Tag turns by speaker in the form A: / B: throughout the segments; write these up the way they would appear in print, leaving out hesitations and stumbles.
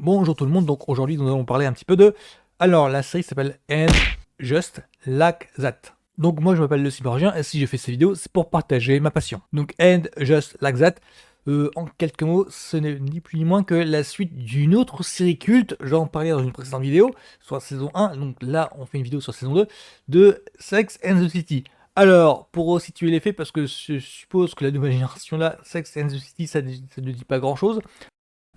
A: Bonjour tout le monde, donc aujourd'hui nous allons parler un petit peu de... Alors la série s'appelle And Just Like That. Donc moi je m'appelle le Cyborgien et si je fais ces vidéos c'est pour partager ma passion. Donc And Just Like That, en quelques mots, ce n'est ni plus ni moins que la suite d'une autre série culte, j'en parlais dans une précédente vidéo, soit saison 1, donc là on fait une vidéo sur saison 2, de Sex and the City. Alors, pour situer les faits, parce que je suppose que la nouvelle génération là, Sex and the City, ça ne dit pas grand chose.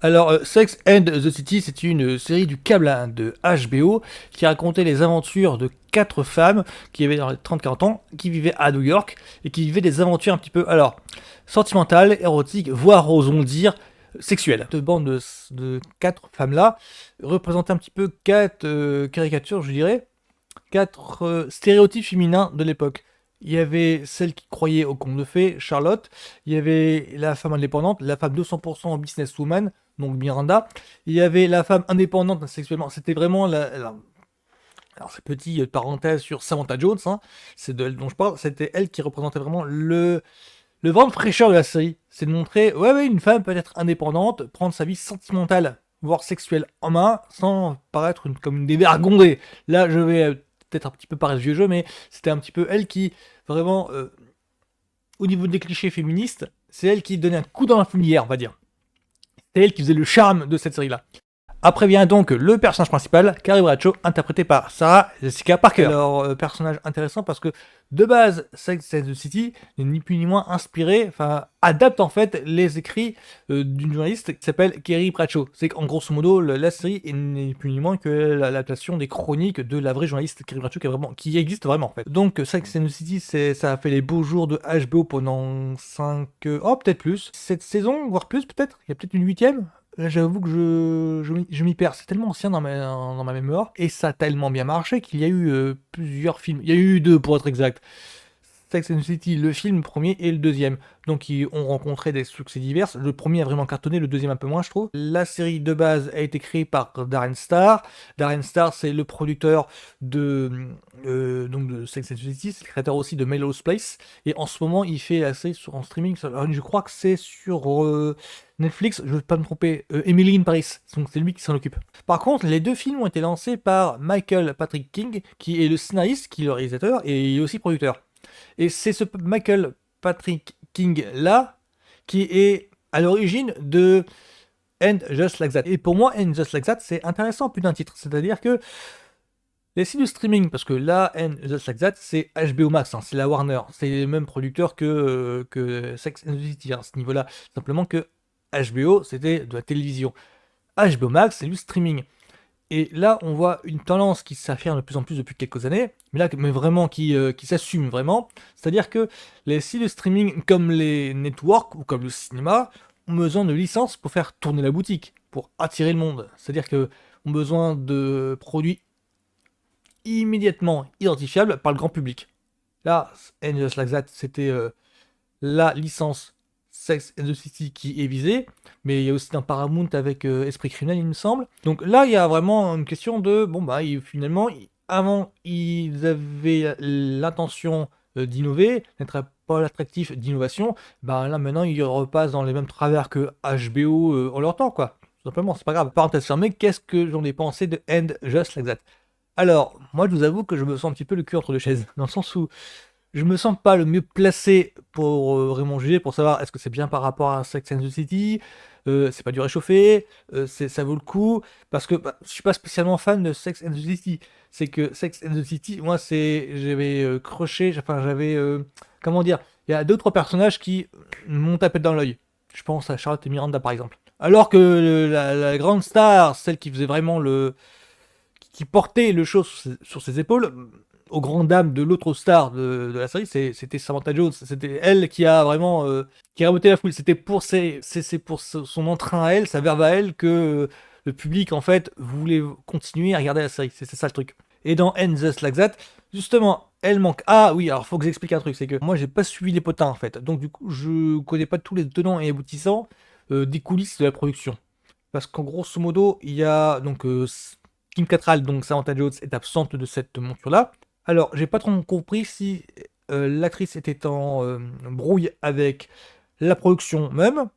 A: Alors, Sex and the City, c'est une série du câble de HBO qui racontait les aventures de 4 femmes qui avaient dans les 30-40 ans, qui vivaient à New York et qui vivaient des aventures un petit peu, alors, sentimentales, érotiques, voire osons dire sexuelles. Cette bande de 4 femmes-là représentait un petit peu 4 caricatures, je dirais, 4 stéréotypes féminins de l'époque. Il y avait celle qui croyait au conte de fées, Charlotte. Il y avait la femme indépendante, la femme 200% businesswoman, donc Miranda. Il y avait la femme indépendante sexuellement. C'était vraiment alors, c'est petit parenthèse sur Samantha Jones, hein, c'est de elle dont je parle. C'était elle qui représentait vraiment le vent de fraîcheur de la série. C'est de montrer, ouais, une femme peut être indépendante, prendre sa vie sentimentale, voire sexuelle en main, sans paraître comme une dévergondée. Là, je vais peut-être un petit peu paraître vieux jeu, mais c'était un petit peu elle qui, vraiment, au niveau des clichés féministes, c'est elle qui donnait un coup dans la fourmilière, on va dire. C'est elle qui faisait le charme de cette série-là. Après vient donc le personnage principal, Carrie Bradshaw, interprété par Sarah Jessica Parker. Alors, personnage intéressant parce que, de base, Sex and the City n'est ni plus ni moins inspiré, adapte en fait les écrits d'une journaliste qui s'appelle Carrie Bradshaw. C'est qu'en grosso modo, la série n'est ni plus ni moins que l'adaptation des chroniques de la vraie journaliste Carrie Bradshaw qui existe vraiment en fait. Donc, Sex and the City, ça a fait les beaux jours de HBO pendant 5... oh, peut-être plus. Cette saison, voire plus peut-être. Il y a peut-être une 8e. Là, j'avoue que je m'y perds. C'est tellement ancien dans ma mémoire. Et ça a tellement bien marché qu'il y a eu plusieurs films. Il y a eu 2 pour être exact. Sex and the City, le film premier et le deuxième. Donc ils ont rencontré des succès divers. Le premier a vraiment cartonné, le deuxième un peu moins je trouve. La série de base a été créée par Darren Star. Darren Star c'est le producteur donc de Sex and the City, c'est le créateur aussi de Melrose Place. Et en ce moment il fait la série en streaming, je crois que c'est sur Netflix, je ne veux pas me tromper, Emily in Paris, donc c'est lui qui s'en occupe. Par contre, les 2 films ont été lancés par Michael Patrick King, qui est le scénariste, qui est le réalisateur, et il est aussi producteur. Et c'est ce Michael Patrick King là qui est à l'origine de And Just Like That. Et pour moi, And Just Like That, c'est intéressant plus d'un titre. C'est-à-dire que les sites de streaming, parce que là, And Just Like That, c'est HBO Max, hein, c'est la Warner. C'est le même producteur que Sex and the City à ce niveau-là. Simplement que HBO, c'était de la télévision. HBO Max, c'est du streaming. Et là, on voit une tendance qui s'affirme de plus en plus depuis quelques années, mais vraiment qui s'assume vraiment. C'est-à-dire que les sites de streaming, comme les networks ou comme le cinéma, ont besoin de licences pour faire tourner la boutique, pour attirer le monde. C'est-à-dire qu'ils ont besoin de produits immédiatement identifiables par le grand public. Là, And Just Like That, c'était la licence Sex and the City qui est visée, mais il y a aussi un Paramount avec Esprit Criminel, il me semble. Donc là, il y a vraiment une question de, finalement, avant, ils avaient l'intention d'innover, d'être pas l'attractif d'innovation, là, maintenant, ils repassent dans les mêmes travers que HBO en leur temps, quoi. Tout simplement, c'est pas grave. Parenthèse fermée, qu'est-ce que j'en ai pensé de And Just Like That? Alors, moi, je vous avoue que je me sens un petit peu le cul entre 2 chaises, dans le sens où je me sens pas le mieux placé pour vraiment juger, pour savoir est-ce que c'est bien par rapport à Sex and the City, c'est pas du réchauffé, ça vaut le coup, parce que je suis pas spécialement fan de Sex and the City. C'est que Sex and the City, moi, j'avais croché, j'avais, comment dire, il y a 2-3 personnages qui m'ont tapé dans l'œil. Je pense à Charlotte et Miranda par exemple. Alors que la grande star, celle qui faisait vraiment qui portait le show sur ses épaules, aux grandes dames de l'autre star de la série, c'était Samantha Jones. C'était elle qui a vraiment qui a remonté la foule. C'était pour c'est pour son entrain à elle, sa verve à elle, que le public en fait voulait continuer à regarder la série. C'est ça le truc. Et dans And Just Like That, justement, elle manque. Ah oui, alors faut que j'explique un truc, c'est que moi j'ai pas suivi les potins en fait, donc du coup je connais pas tous les tenants et aboutissants des coulisses de la production. Parce qu'en grosso modo, il y a donc Kim Cattrall, donc Samantha Jones, est absente de cette monture-là. Alors, j'ai pas trop compris si l'actrice était en brouille avec la production même,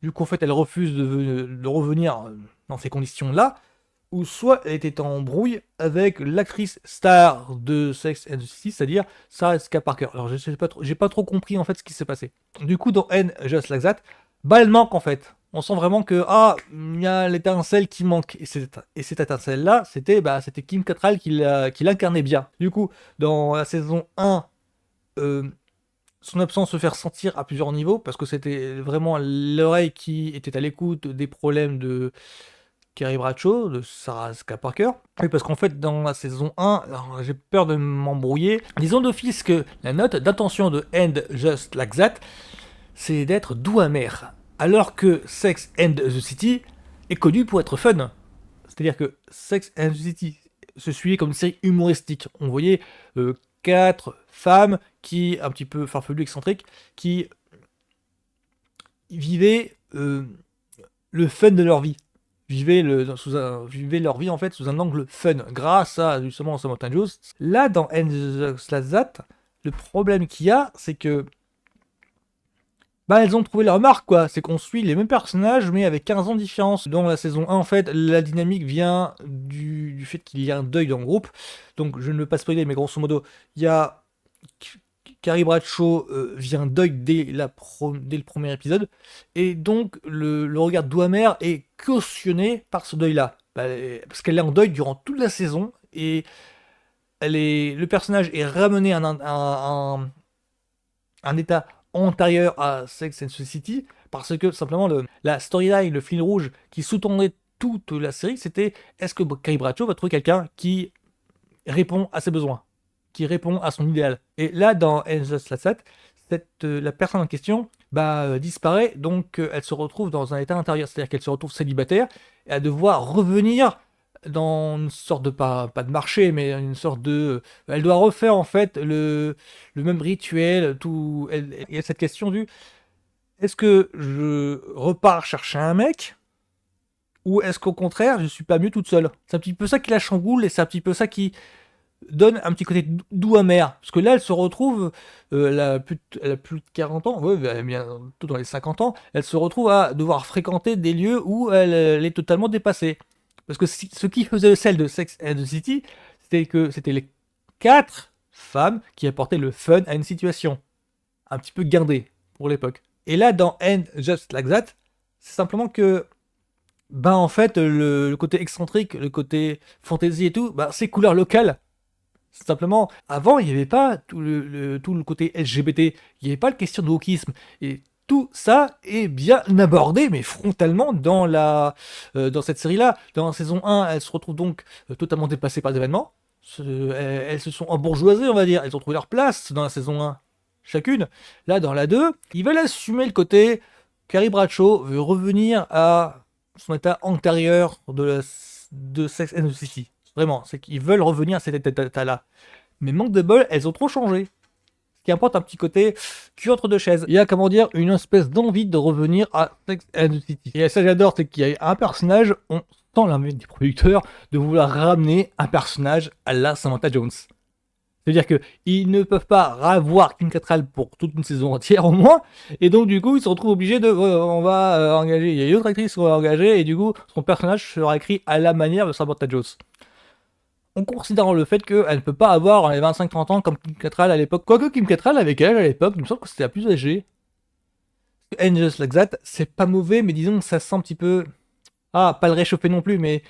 A: du coup en fait elle refuse de revenir dans ces conditions-là, ou soit elle était en brouille avec l'actrice star de Sex and the City, c'est-à-dire Sarah Jessica Parker. Alors je sais pas trop, j'ai pas trop compris en fait ce qui s'est passé. Du coup dans N Just Like That, bah elle manque en fait. On sent vraiment que il y a l'étincelle qui manque, et cette étincelle là, c'était Kim Cattrall qui l'incarnait bien. Du coup dans la saison 1, son absence se fait ressentir à plusieurs niveaux, parce que c'était vraiment l'oreille qui était à l'écoute des problèmes de Carrie Bradshaw, de Sarah Jessica Parker. Oui, parce qu'en fait, dans la saison 1, alors, j'ai peur de m'embrouiller, disons d'office que la note d'intention de End Just Like That, c'est d'être doux amer, alors que Sex and the City est connu pour être fun. C'est-à-dire que Sex and the City se suivait comme une série humoristique. On voyait 4 femmes qui, un petit peu farfelues, excentriques, qui vivaient le fun de leur vie. Vivaient leur vie en fait sous un angle fun, grâce à justement Samantha Jones. Là, dans End the That, le problème qu'il y a, c'est que elles ont trouvé leur marque, quoi. C'est qu'on suit les mêmes personnages, mais avec 15 ans de différence. Dans la saison 1, en fait, la dynamique vient du fait qu'il y a un deuil dans le groupe. Donc, je ne veux pas spoiler, mais grosso modo, il y a Carrie Bradshaw vient deuil dès le premier épisode. Et donc, le regard d'Ouamer est cautionné par ce deuil-là. Parce qu'elle est en deuil durant toute la saison. Et le personnage est ramené à un état antérieur à Sex and the City, parce que simplement la storyline, le fil rouge qui sous-tendait toute la série, c'était est-ce que Carrie Bradshaw va trouver quelqu'un qui répond à ses besoins, qui répond à son idéal. Et là, dans And Just Like That, la personne en question disparaît, donc elle se retrouve dans un état intérieur, c'est-à-dire qu'elle se retrouve célibataire et à devoir revenir dans une sorte de, pas de marché, mais une sorte de... Elle doit refaire en fait le même rituel, tout... Il y a cette question du... Est-ce que je repars chercher un mec, ou est-ce qu'au contraire, je suis pas mieux toute seule? C'est un petit peu ça qui la chamboule, et c'est un petit peu ça qui donne un petit côté doux amer. Parce que là, elle se retrouve, elle a plus de 40 ans, ouais, elle est bientôt dans les 50 ans, elle se retrouve à devoir fréquenter des lieux où elle est totalement dépassée. Parce que ce qui faisait celle de Sex and the City, c'était que c'était les 4 femmes qui apportaient le fun à une situation. Un petit peu guindée pour l'époque. Et là, dans End Just Like That, c'est simplement que en fait, le côté excentrique, le côté fantasy et tout, c'est couleur locale. Simplement, avant, il n'y avait pas tout le côté LGBT, il n'y avait pas la question de wokisme. Et tout ça est bien abordé, mais frontalement, dans cette série-là. Dans la saison 1, elles se retrouvent donc totalement dépassées par l'événement. Elles se sont embourgeoisées, on va dire. Elles ont trouvé leur place dans la saison 1, chacune. Là, dans la 2, ils veulent assumer le côté... Carrie Bradshaw veut revenir à son état antérieur de Sex and the City. Vraiment, c'est qu'ils veulent revenir à cet état-là. Mais manque de bol, elles ont trop changé. Ce qui apporte un petit côté cul entre deux chaises. Il y a, comment dire, une espèce d'envie de revenir à Sex and the City. Et ça, j'adore, c'est qu'il y a un personnage, on sent l'envie des producteurs de vouloir ramener un personnage à la Samantha Jones. C'est-à-dire qu'ils ne peuvent pas avoir Kim Cattrall pour toute une saison entière au moins, et donc du coup ils se retrouvent obligés de... on va engager, il y a une autre actrice qu'on va engager, et du coup son personnage sera écrit à la manière de Samantha Jones. En considérant le fait qu'elle ne peut pas avoir les 25-30 ans comme Kim Cattrall à l'époque. Quoique Kim Cattrall avait quel âge à l'époque? Il me semble que c'était la plus âgée. And Just Like That, c'est pas mauvais, mais disons que ça sent un petit peu... pas le réchauffer non plus, mais...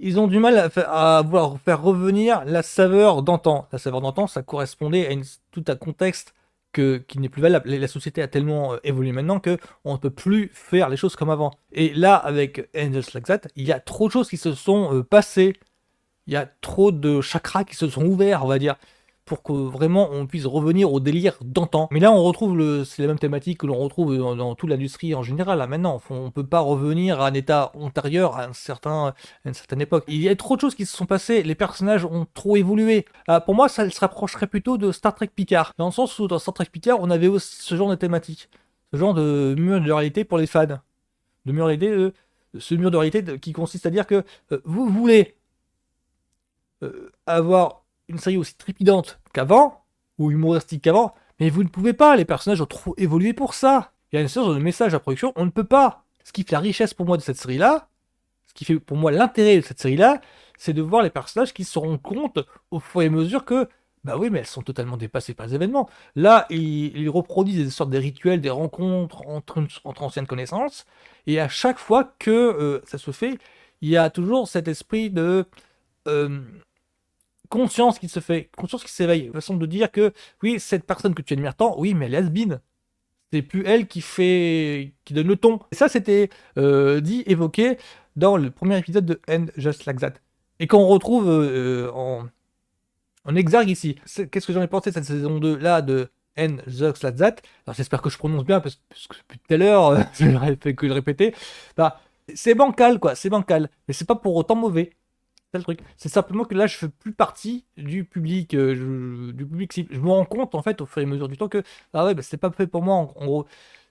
A: Ils ont du mal à vouloir faire revenir la saveur d'antan. La saveur d'antan, ça correspondait à tout un contexte qui n'est plus valable. La société a tellement évolué maintenant qu'on ne peut plus faire les choses comme avant. Et là, avec And Just Like That, il y a trop de choses qui se sont passées. Il y a trop de chakras qui se sont ouverts, on va dire, pour que vraiment on puisse revenir au délire d'antan. Mais là, on retrouve c'est la même thématique que l'on retrouve dans toute l'industrie en général. Là, maintenant, on peut pas revenir à un état antérieur à une certaine époque. Il y a trop de choses qui se sont passées. Les personnages ont trop évolué. Pour moi, ça se rapprocherait plutôt de Star Trek Picard, dans le sens où dans Star Trek Picard, on avait aussi ce genre de thématique, ce genre de mur de réalité pour les fans, ce mur de réalité qui consiste à dire que vous voulez avoir une série aussi trépidante qu'avant, ou humoristique qu'avant, mais vous ne pouvez pas, les personnages ont trop évolué pour ça. Il y a une sorte de message à la production, on ne peut pas. Ce qui fait la richesse pour moi de cette série-là, ce qui fait pour moi l'intérêt de cette série-là, c'est de voir les personnages qui se rendent compte au fur et à mesure que, bah oui, mais elles sont totalement dépassées par les événements. Là, ils reproduisent des sortes de rituels, des rencontres entre anciennes connaissances, et à chaque fois que ça se fait, il y a toujours cet esprit de euh, conscience qui se fait, conscience qui s'éveille, façon de dire que, oui, cette personne que tu admires tant, oui, mais elle est has-been. C'est plus elle qui donne le ton. Et ça, c'était dit, évoqué dans le premier épisode de End Just Like That. Et qu'on retrouve en exergue ici. Qu'est-ce que j'en ai pensé de cette saison 2 là de End Just Like That? Alors j'espère que je prononce bien parce que depuis tout à l'heure, je n'aurais fait que le répéter. Bah, c'est bancal quoi, c'est bancal. Mais c'est pas pour autant mauvais. C'est le truc. C'est simplement que là, je fais plus partie du public, du public cible. Je me rends compte, en fait, au fur et à mesure du temps, que ah ouais, bah, c'est pas fait pour moi. En gros,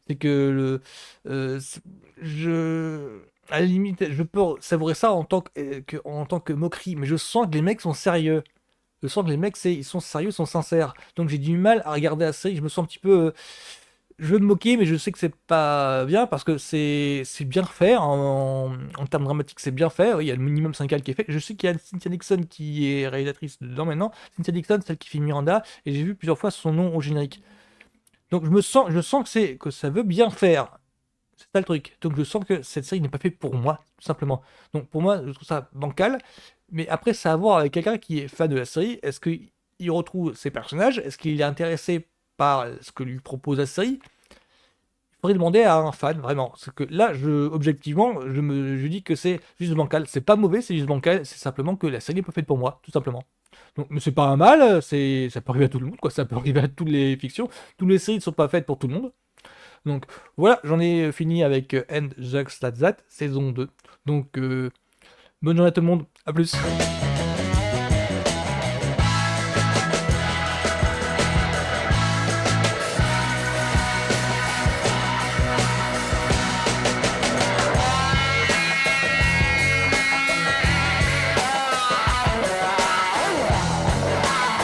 A: c'est que à la limite, je peux savourer ça en tant que moquerie, mais je sens que les mecs sont sérieux. Je sens que les mecs, ils sont sérieux, ils sont sincères. Donc j'ai du mal à regarder la série. Je me sens un petit peu je veux me moquer, mais je sais que c'est pas bien parce que c'est bien fait. En termes dramatiques, c'est bien fait. Oui, il y a le minimum syndical qui est fait. Je sais qu'il y a Cynthia Nixon qui est réalisatrice dedans maintenant. Cynthia Nixon, celle qui fait Miranda, et j'ai vu plusieurs fois son nom au générique. Donc je sens que ça veut bien faire. C'est ça le truc. Donc je sens que cette série n'est pas faite pour moi, tout simplement. Donc pour moi, je trouve ça bancal. Mais après, ça a à voir avec quelqu'un qui est fan de la série. Est-ce qu'il retrouve ses personnages? Est-ce qu'il est intéressé par ce que lui propose la série? Il faudrait demander à un fan, vraiment. Parce que là, objectivement, je dis que c'est juste bancal. C'est pas mauvais, c'est juste bancal. C'est simplement que la série n'est pas faite pour moi, tout simplement. Donc, mais c'est pas un mal, ça peut arriver à tout le monde, quoi. Ça peut arriver à toutes les fictions. Toutes les séries ne sont pas faites pour tout le monde. Donc voilà, j'en ai fini avec End Just Like That, saison 2. Donc bonne journée à tout le monde, à plus.